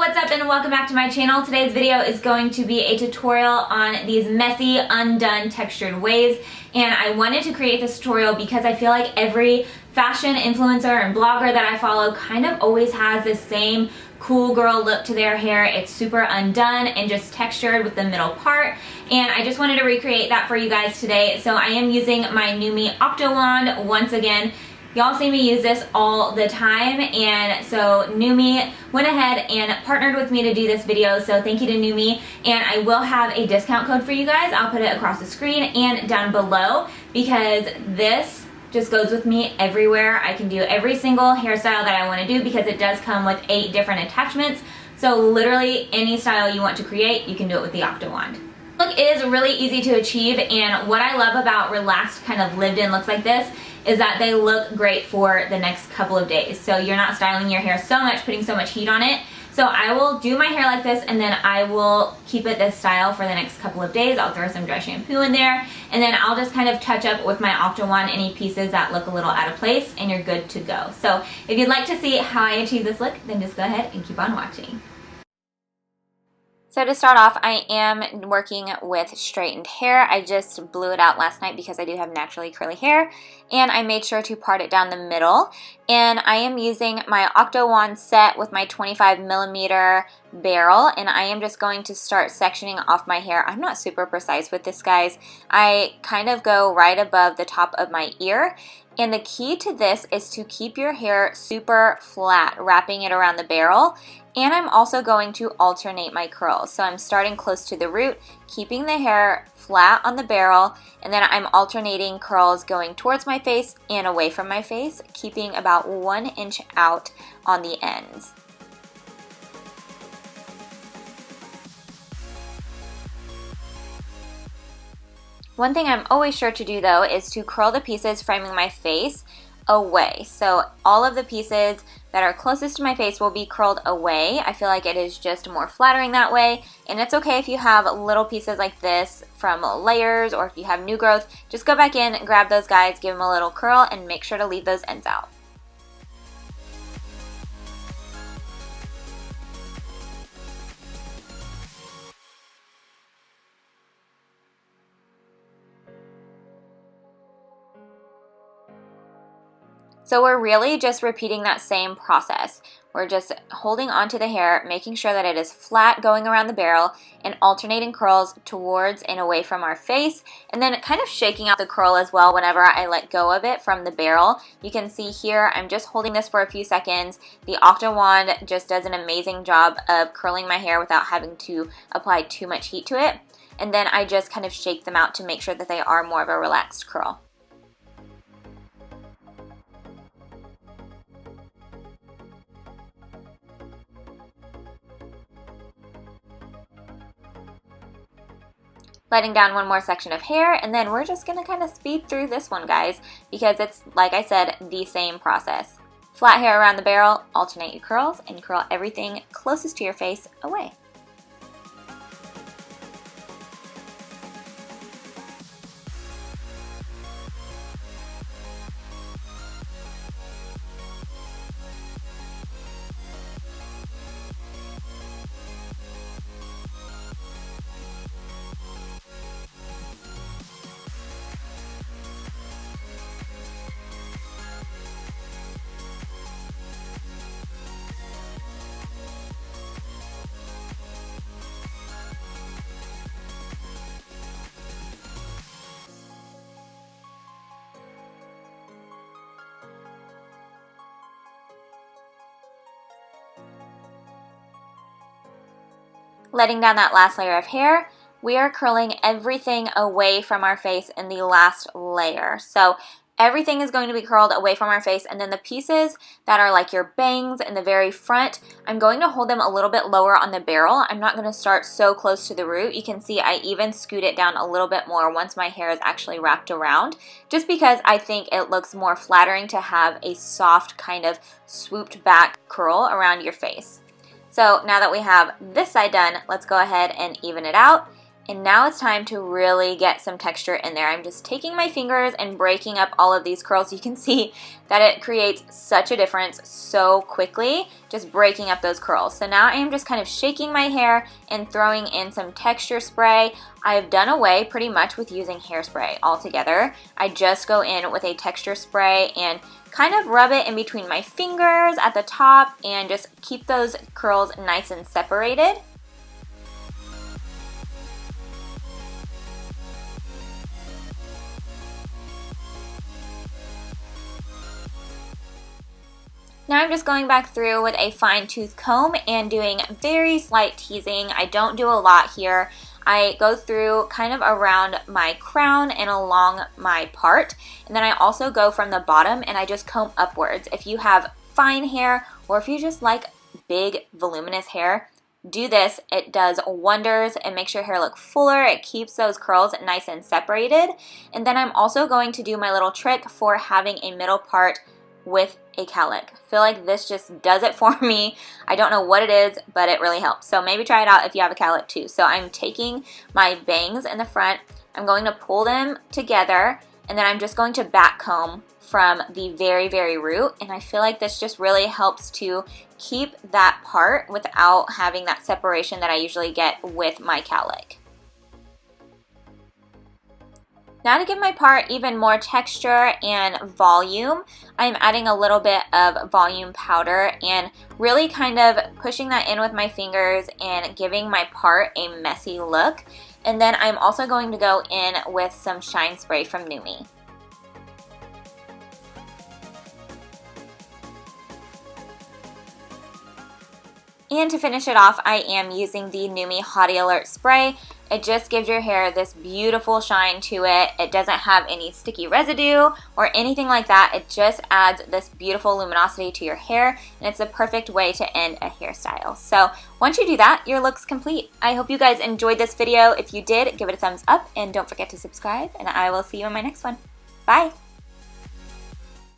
what's up and welcome back to my channel. Today's video is going to be a tutorial on these messy, undone textured waves. And I wanted to create this tutorial because I feel like every fashion influencer and blogger that I follow kind of always has this same cool girl look to their hair. It's super undone and just textured with the middle part. And I just wanted to recreate that for you guys today. So I am using my Nume Octo Wand once again. Y'all see me use this all the time, and so Nume went ahead and partnered with me to do this video, so thank you to Nume. And I will have a discount code for you guys. I'll put it across the screen and down below because this just goes with me everywhere. I can do every single hairstyle that I want to do because it does come with 8 different attachments. So literally any style you want to create, you can do it with the Octo Wand. Look is really easy to achieve, and what I love about relaxed kind of lived-in looks like this is that they look great for the next couple of days. So you're not styling your hair so much, putting so much heat on it. So I will do my hair like this and then I will keep it this style for the next couple of days. I'll throw some dry shampoo in there and then I'll just kind of touch up with my Octo Wand any pieces that look a little out of place and you're good to go. So if you'd like to see how I achieve this look, then just go ahead and keep on watching. So to start off, I am working with straightened hair. I just blew it out last night because I do have naturally curly hair, and I made sure to part it down the middle. And I am using my Octo Wand set with my 25mm barrel, and I am just going to start sectioning off my hair. I'm not super precise with this, guys. I kind of go right above the top of my ear. And the key to this is to keep your hair super flat, wrapping it around the barrel. And I'm also going to alternate my curls. So I'm starting close to the root, keeping the hair flat on the barrel, and then I'm alternating curls going towards my face and away from my face, keeping about 1 inch out on the ends. One thing I'm always sure to do though is to curl the pieces framing my face away. So all of the pieces that are closest to my face will be curled away. I feel like it is just more flattering that way, and it's okay if you have little pieces like this from layers or if you have new growth. Just go back in, grab those guys, give them a little curl, and make sure to leave those ends out. So we're really just repeating that same process. We're just holding onto the hair, making sure that it is flat going around the barrel, and alternating curls towards and away from our face, and then kind of shaking out the curl as well whenever I let go of it from the barrel. You can see here I'm just holding this for a few seconds. The Octo Wand just does an amazing job of curling my hair without having to apply too much heat to it. And then I just kind of shake them out to make sure that they are more of a relaxed curl. Letting down one more section of hair, and then we're just going to kind of speed through this one, guys, because it's, like I said, the same process. Flat hair around the barrel, alternate your curls, and curl everything closest to your face away. Letting down that last layer of hair, we are curling everything away from our face in the last layer. So everything is going to be curled away from our face, and then the pieces that are like your bangs in the very front, I'm going to hold them a little bit lower on the barrel. I'm not going to start so close to the root. You can see I even scoot it down a little bit more once my hair is actually wrapped around, just because I think it looks more flattering to have a soft kind of swooped back curl around your face. So now that we have this side done, let's go ahead and even it out. And now it's time to really get some texture in there. I'm just taking my fingers and breaking up all of these curls. You can see that it creates such a difference so quickly, just breaking up those curls. So now I am just kind of shaking my hair and throwing in some texture spray. I've done away pretty much with using hairspray altogether. I just go in with a texture spray and kind of rub it in between my fingers at the top and just keep those curls nice and separated. Now I'm just going back through with a fine tooth comb and doing very slight teasing. I don't do a lot here. I go through kind of around my crown and along my part, and then I also go from the bottom and I just comb upwards. If you have fine hair or if you just like big voluminous hair, do this. It does wonders. It makes your hair look fuller. It keeps those curls nice and separated. And then I'm also going to do my little trick for having a middle part with a cowlick. I feel like this just does it for me. I don't know what it is, but it really helps. So maybe try it out if you have a cowlick too. So I'm taking my bangs in the front, I'm going to pull them together, and then I'm just going to back comb from the very, very root. And I feel like this just really helps to keep that part without having that separation that I usually get with my cowlick. Now to give my part even more texture and volume, I'm adding a little bit of volume powder and really kind of pushing that in with my fingers and giving my part a messy look. And then I'm also going to go in with some shine spray from Nume. And to finish it off, I am using the Nume Hottie Alert Spray. It just gives your hair this beautiful shine to it. It doesn't have any sticky residue or anything like that. It just adds this beautiful luminosity to your hair, and it's a perfect way to end a hairstyle. So once you do that, your look's complete. I hope you guys enjoyed this video. If you did, give it a thumbs up and don't forget to subscribe, and I will see you in my next one. Bye!